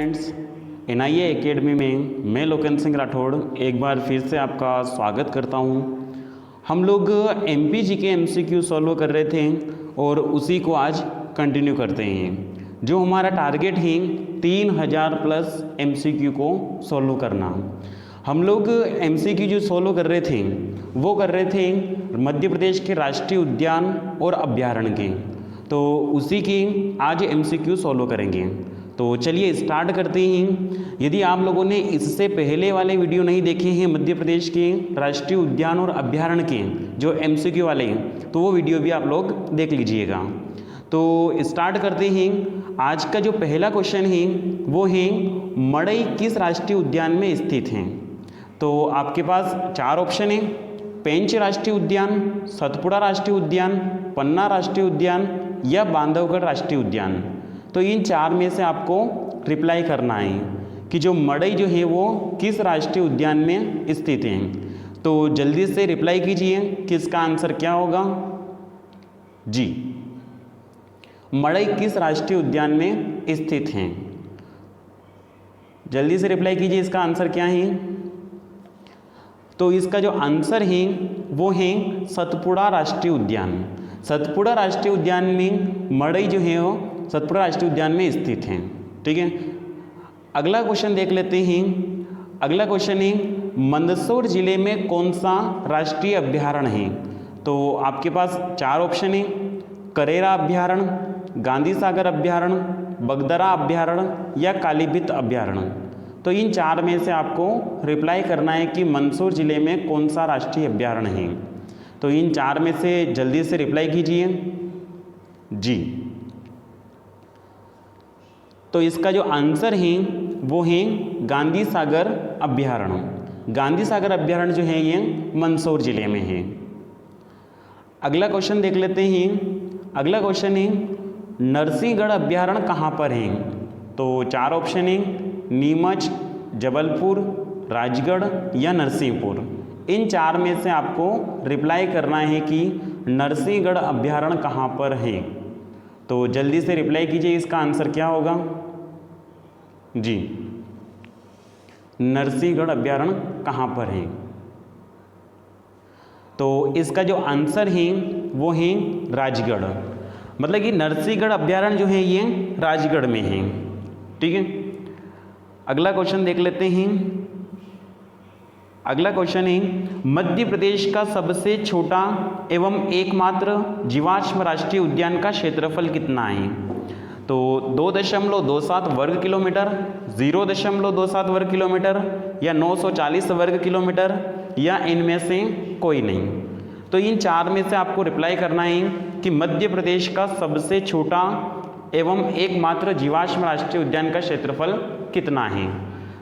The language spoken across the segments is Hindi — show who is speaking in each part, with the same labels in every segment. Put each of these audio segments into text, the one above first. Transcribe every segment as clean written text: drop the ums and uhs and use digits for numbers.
Speaker 1: फ्रेंड्स, एनआईए एकेडमी में मैं लोकेंद्र सिंह राठौड़ एक बार फिर से आपका स्वागत करता हूं। हम लोग एमपीजी के एमसीक्यू सॉल्व कर रहे थे और उसी को आज कंटिन्यू करते हैं। जो हमारा टारगेट है 3000 प्लस एमसीक्यू को सॉल्व करना। हम लोग एमसीक्यू जो सॉल्व कर रहे थे वो कर रहे थे मध्य प्रदेश के राष्ट्रीय उद्यान और अभ्यारण्य के, तो उसी की आज एमसीक्यू सॉल्व करेंगे। तो चलिए स्टार्ट करते हैं। यदि आप लोगों ने इससे पहले वाले वीडियो नहीं देखे हैं मध्य प्रदेश के राष्ट्रीय उद्यान और अभ्यारण्य के जो एमसीक्यू वाले हैं, तो वो वीडियो भी आप लोग देख लीजिएगा। तो स्टार्ट करते हैं। आज का जो पहला क्वेश्चन है वो है मड़ई किस राष्ट्रीय उद्यान में स्थित है। तो आपके पास चार ऑप्शन है, पेंच राष्ट्रीय उद्यान, सतपुड़ा राष्ट्रीय उद्यान, पन्ना राष्ट्रीय उद्यान या बांधवगढ़ राष्ट्रीय उद्यान। तो इन चार में से आपको रिप्लाई करना है कि जो मड़ई जो है वो किस राष्ट्रीय उद्यान में स्थित है। तो जल्दी से रिप्लाई कीजिए कि इसका आंसर क्या होगा। जी, मड़ई किस राष्ट्रीय उद्यान में स्थित है। जल्दी से रिप्लाई कीजिए, इसका आंसर क्या है। तो इसका जो आंसर है वो है सतपुड़ा राष्ट्रीय उद्यान। सतपुड़ा राष्ट्रीय उद्यान में मड़ई जो है वो सतपुड़ा राष्ट्रीय उद्यान में स्थित हैं। ठीक है, अगला क्वेश्चन देख लेते हैं। अगला क्वेश्चन है मंदसौर जिले में कौन सा राष्ट्रीय अभ्यारण्य है। तो आपके पास चार ऑप्शन है, करेरा अभ्यारण्य, गांधी सागर अभ्यारण्य, बगदरा अभ्यारण्य या कालीभित अभ्यारण्य। तो इन चार में से आपको रिप्लाई करना है कि मंदसौर जिले में कौन सा राष्ट्रीय अभ्यारण्य है। तो इन चार में से जल्दी से रिप्लाई कीजिए। जी, तो इसका जो आंसर है वो है गांधी सागर अभ्यारण्य। गांधी सागर अभ्यारण्य जो है ये मंदसौर जिले में है। अगला क्वेश्चन देख लेते हैं। अगला क्वेश्चन है नरसिंहगढ़ अभ्यारण्य कहाँ पर है। तो चार ऑप्शन है, नीमच, जबलपुर, राजगढ़ या नरसिंहपुर। इन चार में से आपको रिप्लाई करना है कि नरसिंहगढ़ अभ्यारण्य कहाँ पर है। तो जल्दी से रिप्लाई कीजिए, इसका आंसर क्या होगा। जी, नरसिंहगढ़ अभ्यारण्य कहाँ पर है। तो इसका जो आंसर है वो है राजगढ़। मतलब कि नरसिंहगढ़ अभ्यारण्य जो है ये राजगढ़ में है। ठीक है, अगला क्वेश्चन देख लेते हैं। अगला क्वेश्चन है मध्य प्रदेश का सबसे छोटा एवं एकमात्र जीवाश्म राष्ट्रीय उद्यान का क्षेत्रफल कितना है। तो 2.27 वर्ग किलोमीटर, 0.27 वर्ग किलोमीटर या 940 वर्ग किलोमीटर या इनमें से कोई नहीं। तो इन चार में से आपको रिप्लाई करना है कि मध्य प्रदेश का सबसे छोटा एवं एकमात्र जीवाश्म राष्ट्रीय उद्यान का क्षेत्रफल कितना है।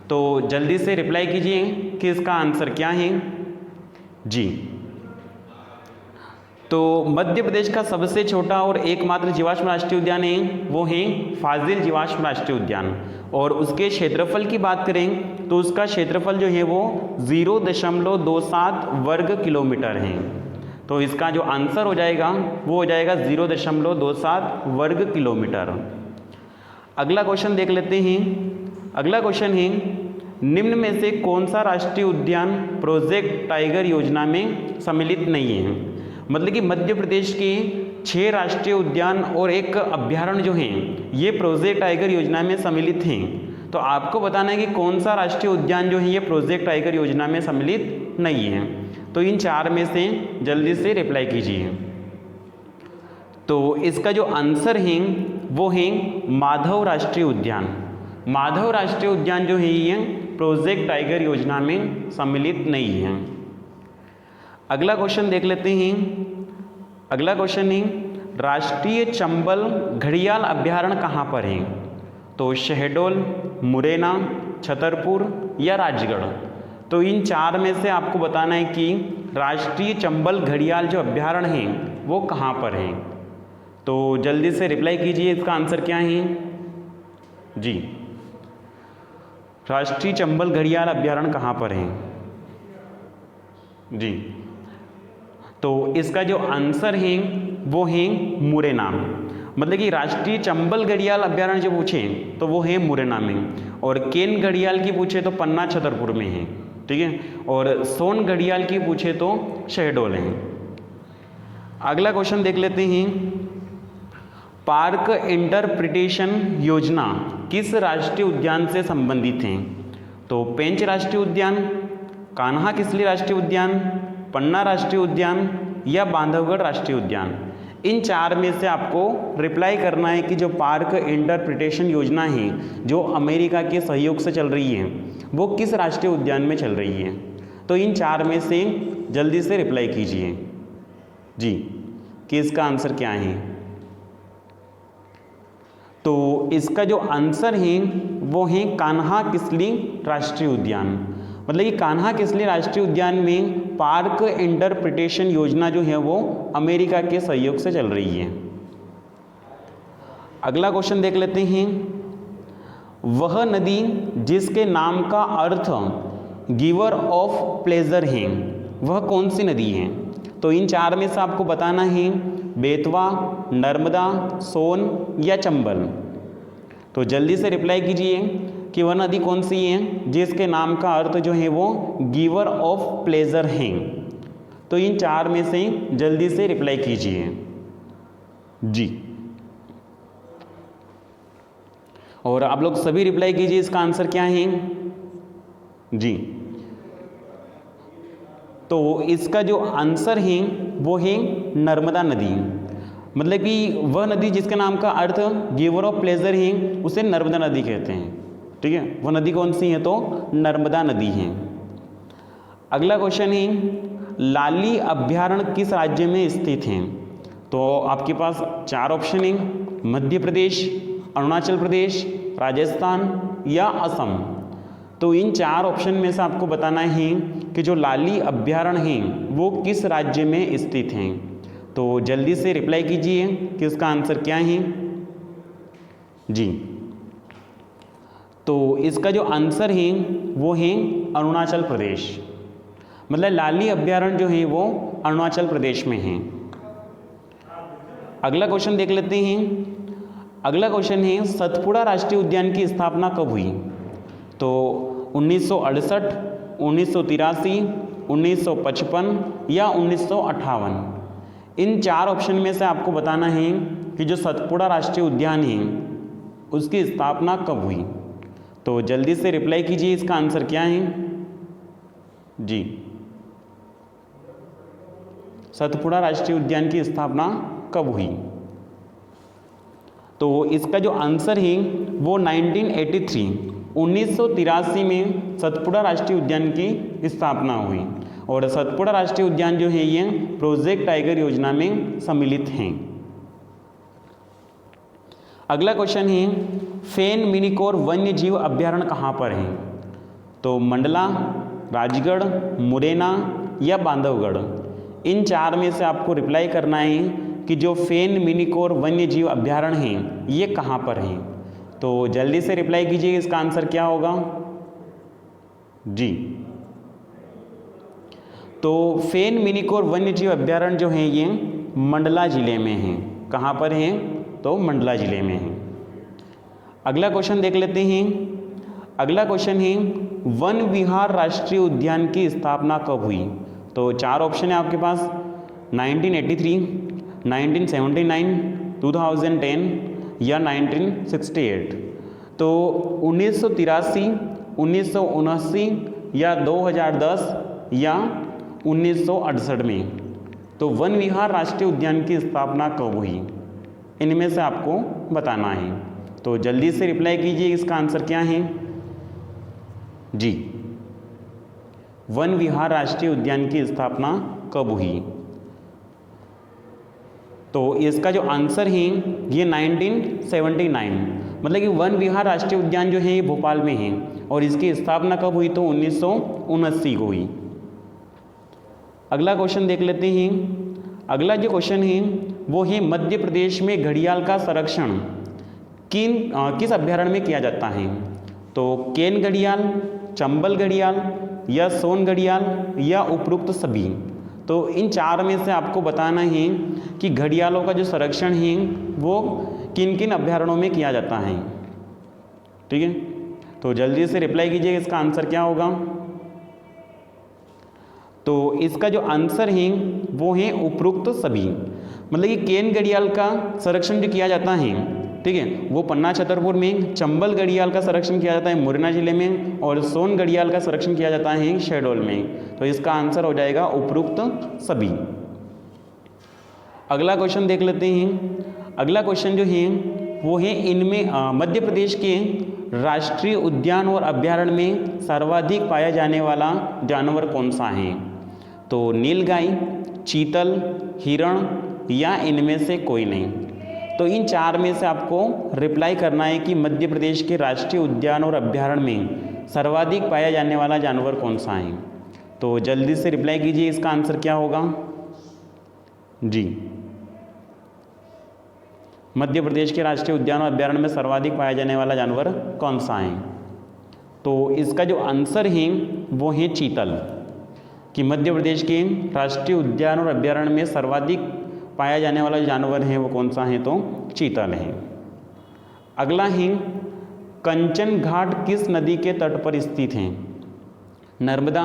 Speaker 1: तो जल्दी से रिप्लाई कीजिए कि इसका आंसर क्या है। जी, तो मध्य प्रदेश का सबसे छोटा और एकमात्र जीवाश्म राष्ट्रीय उद्यान है वो है फाजिल जीवाश्म राष्ट्रीय उद्यान। और उसके क्षेत्रफल की बात करें तो उसका क्षेत्रफल जो है वो 0.27 वर्ग किलोमीटर है। तो इसका जो आंसर हो जाएगा वो हो जाएगा 0.27 वर्ग किलोमीटर। अगला क्वेश्चन देख लेते हैं। अगला क्वेश्चन है निम्न में से कौन सा राष्ट्रीय उद्यान प्रोजेक्ट टाइगर योजना में सम्मिलित नहीं है। मतलब कि मध्य प्रदेश के 6 राष्ट्रीय उद्यान और एक अभ्यारण्य जो हैं ये प्रोजेक्ट टाइगर योजना में सम्मिलित हैं। तो आपको बताना है कि कौन सा राष्ट्रीय उद्यान जो है ये प्रोजेक्ट टाइगर योजना में सम्मिलित नहीं है। तो इन चार में से जल्दी से रिप्लाई कीजिए। तो इसका जो आंसर है वो है माधव राष्ट्रीय उद्यान। माधव राष्ट्रीय उद्यान जो है ये प्रोजेक्ट टाइगर योजना में सम्मिलित नहीं है। अगला क्वेश्चन देख लेते हैं। अगला क्वेश्चन है राष्ट्रीय चंबल घड़ियाल अभ्यारण्य कहाँ पर है। तो शहडोल, मुरैना, छतरपुर या राजगढ़। तो इन चार में से आपको बताना है कि राष्ट्रीय चंबल घड़ियाल जो अभ्यारण्य है वो कहाँ पर है। तो जल्दी से रिप्लाई कीजिए, इसका आंसर क्या है। जी, राष्ट्रीय चंबल घड़ियाल अभ्यारण्य कहाँ पर है। जी, तो इसका जो आंसर है वो है मुरैना। मतलब कि राष्ट्रीय चंबल घड़ियाल अभ्यारण्य जो पूछे तो वो है मुरैना में, और केन घड़ियाल की पूछे तो पन्ना छतरपुर में है, ठीक है, और सोन घड़ियाल की पूछे तो शहडोल है। अगला क्वेश्चन देख लेते हैं, पार्क इंटरप्रिटेशन योजना किस राष्ट्रीय उद्यान से संबंधित है? तो पेंच राष्ट्रीय उद्यान, कान्हा किसली राष्ट्रीय उद्यान, पन्ना राष्ट्रीय उद्यान या बांधवगढ़ राष्ट्रीय उद्यान। इन चार में से आपको रिप्लाई करना है कि जो पार्क इंटरप्रिटेशन योजना है जो अमेरिका के सहयोग से चल रही है वो किस राष्ट्रीय उद्यान में चल रही है। तो इन चार में से जल्दी से रिप्लाई कीजिए जी कि इसका आंसर क्या है। तो इसका जो आंसर है वो है कान्हा किसली राष्ट्रीय उद्यान। मतलब कि कान्हा किसली राष्ट्रीय उद्यान में पार्क इंटरप्रिटेशन योजना जो है वो अमेरिका के सहयोग से चल रही है। अगला क्वेश्चन देख लेते हैं, वह नदी जिसके नाम का अर्थ गिवर ऑफ प्लेजर है वह कौन सी नदी है? तो इन चार में से आपको बताना है बेतवा, नर्मदा, सोन या चंबल। तो जल्दी से रिप्लाई कीजिए कि वह नदी कौन सी है जिसके नाम का अर्थ जो है वो गिवर ऑफ प्लेजर है। तो इन चार में से जल्दी से रिप्लाई कीजिए जी, और आप लोग सभी रिप्लाई कीजिए इसका आंसर क्या है जी। तो इसका जो आंसर है वो है नर्मदा नदी। मतलब कि वह नदी जिसके नाम का अर्थ गिवर ऑफ प्लेजर है उसे नर्मदा नदी कहते हैं, ठीक है। वह नदी कौन सी है? तो नर्मदा नदी है। अगला क्वेश्चन है, लाली अभ्यारण्य किस राज्य में स्थित है? तो आपके पास चार ऑप्शन है, मध्य प्रदेश, अरुणाचल प्रदेश, राजस्थान या असम। तो इन चार ऑप्शन में से आपको बताना है कि जो लाली अभ्यारण्य है वो किस राज्य में स्थित है। तो जल्दी से रिप्लाई कीजिए कि उसका आंसर क्या है जी। तो इसका जो आंसर है वो है अरुणाचल प्रदेश। मतलब लाली अभ्यारण्य जो है वो अरुणाचल प्रदेश में है। अगला क्वेश्चन देख लेते हैं। अगला क्वेश्चन है, सतपुड़ा राष्ट्रीय उद्यान की स्थापना कब हुई? तो 1968, 1983, 1955 या 1958। इन चार ऑप्शन में से आपको बताना है कि जो सतपुड़ा राष्ट्रीय उद्यान है उसकी स्थापना कब हुई। तो जल्दी से रिप्लाई कीजिए इसका आंसर क्या है जी। सतपुड़ा राष्ट्रीय उद्यान की स्थापना कब हुई? तो इसका जो आंसर है वो 1983, 1983 में सतपुड़ा राष्ट्रीय उद्यान की स्थापना हुई। और सतपुड़ा राष्ट्रीय उद्यान जो है ये प्रोजेक्ट टाइगर योजना में सम्मिलित हैं। अगला क्वेश्चन है, फेन मिनीकोर वन्य जीव अभ्यारण्य कहाँ पर है? तो मंडला, राजगढ़, मुरैना या बांधवगढ़। इन चार में से आपको रिप्लाई करना है कि जो फेन मिनीकोर वन्य जीव अभ्यारण्य है ये कहाँ पर है। तो जल्दी से रिप्लाई कीजिए इसका आंसर क्या होगा जी। तो फेन मिनीकोर वन्य जीव अभ्यारण्य जो है ये मंडला जिले में है। कहाँ पर है? तो मंडला जिले में है। अगला क्वेश्चन देख लेते हैं। अगला क्वेश्चन है, वन विहार राष्ट्रीय उद्यान की स्थापना कब हुई? तो चार ऑप्शन है आपके पास, 1983, 1979, 2010 या 1968। तो 1983, 1979 या 2010 या 1968 में। तो वन विहार राष्ट्रीय उद्यान की स्थापना कब हुई? इनमें से आपको बताना है। तो जल्दी से रिप्लाई कीजिए इसका आंसर क्या है जी। वन विहार राष्ट्रीय उद्यान की स्थापना कब हुई? तो इसका जो आंसर है ये 1979। मतलब कि वन विहार राष्ट्रीय उद्यान जो है ये भोपाल में है और इसकी स्थापना कब हुई? तो 1979 को हुई। अगला क्वेश्चन देख लेते हैं। अगला जो क्वेश्चन है वो है, मध्य प्रदेश में घड़ियाल का संरक्षण किस अभ्यारण्य में किया जाता है? तो केन घड़ियाल, चंबल घड़ियाल या सोन घड़ियाल या उपरोक्त सभी। तो इन चार में से आपको बताना है कि घड़ियालों का जो संरक्षण है वो किन किन अभ्यारण्यों में किया जाता है। ठीक है, तो जल्दी से रिप्लाई कीजिए, इसका आंसर क्या होगा। तो इसका जो आंसर है वो है उपरोक्त सभी। मतलब कि केन घड़ियाल का संरक्षण जो किया जाता है, ठीक है, वो पन्ना छतरपुर में, चंबल घड़ियाल का संरक्षण किया जाता है मुरैना जिले में, और सोन घड़ियाल का संरक्षण किया जाता है शहडोल में। तो इसका आंसर हो जाएगा उपरोक्त सभी। अगला क्वेश्चन देख लेते हैं। अगला क्वेश्चन जो है वो है इनमें मध्य प्रदेश के राष्ट्रीय उद्यान और अभ्यारण्य में सर्वाधिक पाया जाने वाला जानवर कौन सा है। तो नीलगाय, चीतल, हिरण या इनमें से कोई नहीं। तो इन चार में से आपको रिप्लाई करना है कि मध्य प्रदेश के राष्ट्रीय उद्यान और अभ्यारण्य में सर्वाधिक पाया जाने वाला जानवर कौन सा है। तो जल्दी से रिप्लाई कीजिए, इसका आंसर क्या होगा। जी, मध्य प्रदेश के राष्ट्रीय उद्यान और अभ्यारण्य में सर्वाधिक पाया जाने वाला जानवर कौन सा है। तो इसका जो आंसर है वो है चीतल, कि मध्य प्रदेश के राष्ट्रीय उद्यान और अभ्यारण्य में सर्वाधिक पाया जाने वाला जानवर है वो कौन सा है, तो चीतल है। अगला है कंचन घाट किस नदी के तट पर स्थित है। नर्मदा,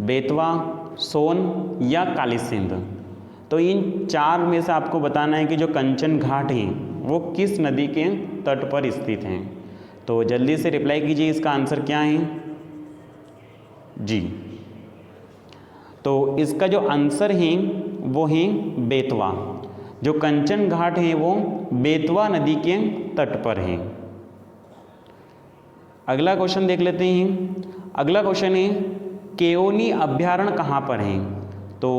Speaker 1: बेतवा, सोन या काली सिंध। तो इन चार में से आपको बताना है कि जो कंचन घाट है वो किस नदी के तट पर स्थित हैं। तो जल्दी से रिप्लाई कीजिए, इसका आंसर क्या है। जी, तो इसका जो आंसर है वो है बेतवा। जो कंचन घाट है वो बेतवा नदी के तट पर है। अगला क्वेश्चन देख लेते हैं। अगला क्वेश्चन है केओनी अभ्यारण्य कहाँ पर है। तो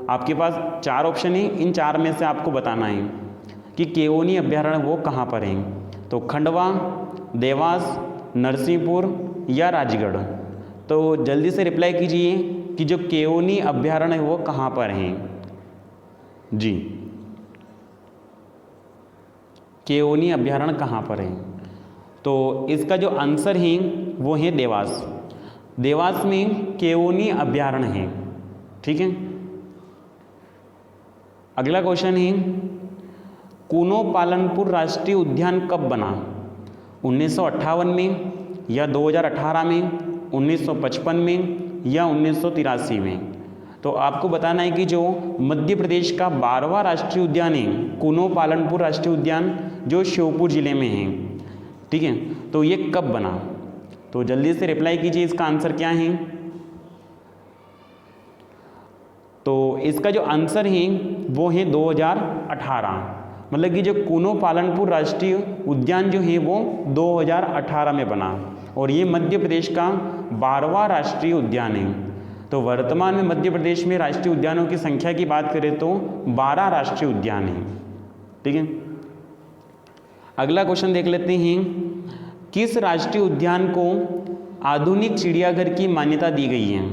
Speaker 1: आपके पास चार ऑप्शन है, इन चार में से आपको बताना है कि केओनी अभ्यारण्य वो कहाँ पर है। तो खंडवा, देवास, नरसिंहपुर या राजगढ़। तो जल्दी से रिप्लाई कीजिए कि जो केओनी अभ्यारण्य है वो कहाँ पर है। जी, केओनी अभ्यारण्य कहाँ पर है। तो इसका जो आंसर है वो है देवास। देवास में केओनी अभ्यारण्य है। ठीक है, अगला क्वेश्चन है कूनो पालनपुर राष्ट्रीय उद्यान कब बना। 1958 में या 2018 में, 1955 में या 1983 में। तो आपको बताना है कि जो मध्य प्रदेश का 12वां राष्ट्रीय उद्यान है कूनो पालनपुर राष्ट्रीय उद्यान, जो श्योपुर जिले में है, ठीक है, तो ये कब बना। तो जल्दी से रिप्लाई कीजिए, इसका आंसर क्या है। तो इसका जो आंसर है वो है 2018। मतलब कि जो कूनो पालनपुर राष्ट्रीय उद्यान जो है वो 2018 में बना, और ये मध्य प्रदेश का 12वां राष्ट्रीय उद्यान है। तो वर्तमान में मध्य प्रदेश में राष्ट्रीय उद्यानों की संख्या की बात करें तो 12 राष्ट्रीय उद्यान हैं। ठीक है, अगला क्वेश्चन देख लेते हैं किस राष्ट्रीय उद्यान को आधुनिक चिड़ियाघर की मान्यता दी गई है।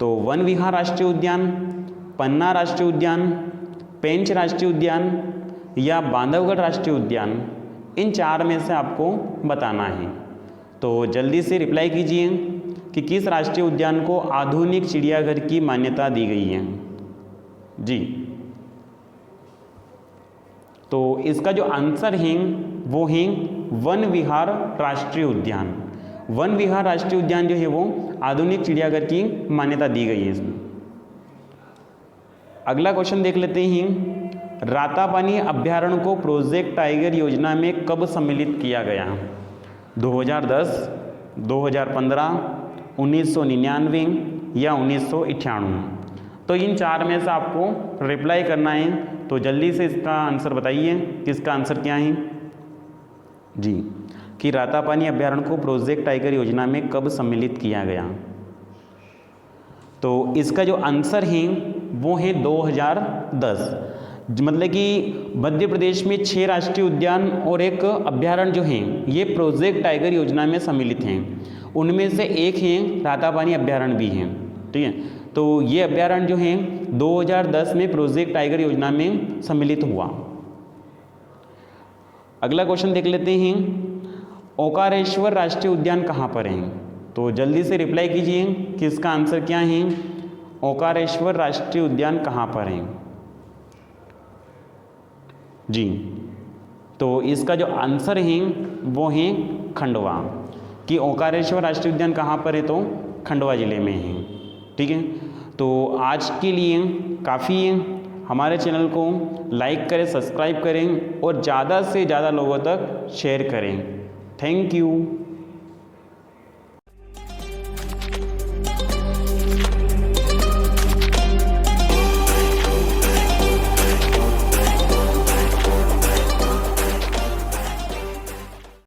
Speaker 1: तो वन विहार राष्ट्रीय उद्यान, पन्ना राष्ट्रीय उद्यान, पेंच राष्ट्रीय उद्यान या बांधवगढ़ राष्ट्रीय उद्यान। इन चार में से आपको बताना है। तो जल्दी से रिप्लाई कीजिए कि किस राष्ट्रीय उद्यान को आधुनिक चिड़ियाघर की मान्यता दी गई है। जी, तो इसका जो आंसर है वो है वन विहार राष्ट्रीय उद्यान। वन विहार राष्ट्रीय उद्यान जो है वो आधुनिक चिड़ियाघर की मान्यता दी गई है इसमें। अगला क्वेश्चन देख लेते हैं रातापानी अभ्यारण्य को प्रोजेक्ट टाइगर योजना में कब सम्मिलित किया गया। 2010, 2015, 1999 या 1998। तो इन चार में से आपको रिप्लाई करना है। तो जल्दी से इसका आंसर बताइए कि इसका आंसर क्या है। जी, कि रातापानी अभ्यारण्य को प्रोजेक्ट टाइगर योजना में कब सम्मिलित किया गया। तो इसका जो आंसर है वो है 2010। मतलब कि मध्य प्रदेश में 6 राष्ट्रीय उद्यान और एक अभ्यारण्य जो हैं ये प्रोजेक्ट टाइगर योजना में सम्मिलित हैं। उनमें से एक है रातापानी अभ्यारण्य भी हैं। ठीक है, तो ये अभ्यारण्य जो हैं 2010 में प्रोजेक्ट टाइगर योजना में सम्मिलित हुआ। अगला क्वेश्चन देख लेते हैं ओकारेश्वर राष्ट्रीय उद्यान कहाँ पर है। तो जल्दी से रिप्लाई कीजिए कि इसका आंसर क्या है। ओकारेश्वर राष्ट्रीय उद्यान कहाँ पर है। जी, तो इसका जो आंसर है वो है खंडवा, कि ओंकारेश्वर राष्ट्रीय उद्यान कहाँ पर है, तो खंडवा ज़िले में है। ठीक है, तो आज के लिए काफ़ी है। हमारे चैनल को लाइक करें, सब्सक्राइब करें और ज़्यादा से ज़्यादा लोगों तक शेयर करें। Thank you.